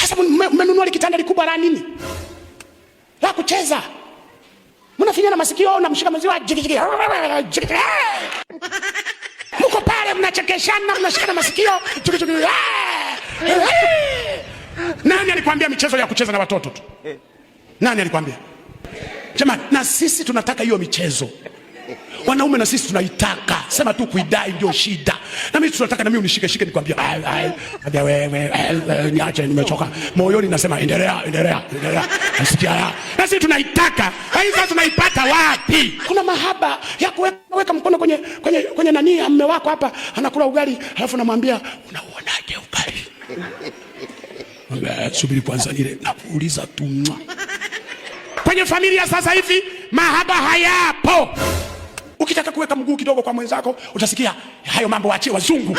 Sasa mmenunua kitanda likubwa la nini? La kucheza. Mnafinya na masikio na mshika maziwa. Mko pale mnachekeshana, mnashikana masikio. Nani alikwambia michezo ya kucheza na watoto tu? Nani alikwambia? Jamani, na sisi tunataka hiyo michezo. Wanaume na sisi tunaitaka. Sema tu kuidai ndio shida. Na mimi tunataka na mimi unishike nikwambia, wewe niache nimechoka. Moyoni nasema endelea. Nasikia. Na sisi tunaitaka. Sasa tunaipata wapi? Kuna mahaba ya kuweka mkono kwenye nani ya mume wako hapa, anakula ugali, alafu namwambia unauonaje ugali? Subiri kwanza nile nakuuliza tu. Kwenye familia sasa hivi mahaba hayapo. Ukitaka kuweka mguu kidogo kwa mwenzako utasikia hayo mambo waachie wazungu.